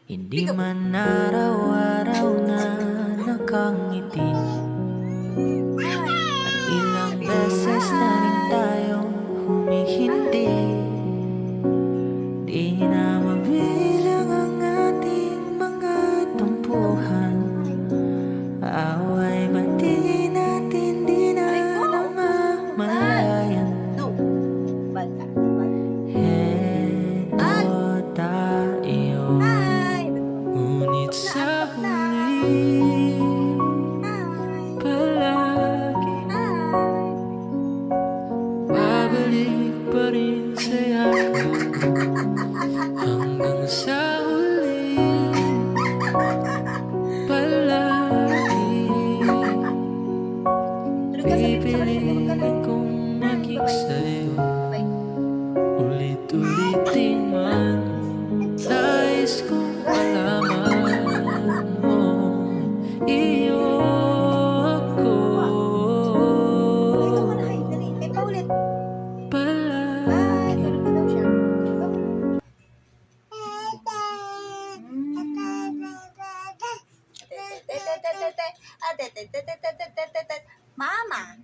Hindi man araw-araw na nakangiti, at ilang beses na rin tayong humihindi. Di na mabilang ang ating mga tumpuhan. Away ba't di natin di na namamalayan? Heto tayo, ngunit sa huli palagi babalik pa rin sa'yo hanggang sa huli palagi pipiliin kong maging sa'yo. Ulit-ulitin man, nais kong malaman mo, iyo ako palagi. Mama,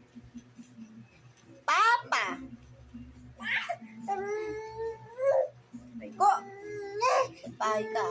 Papa, Ko, bahay ka.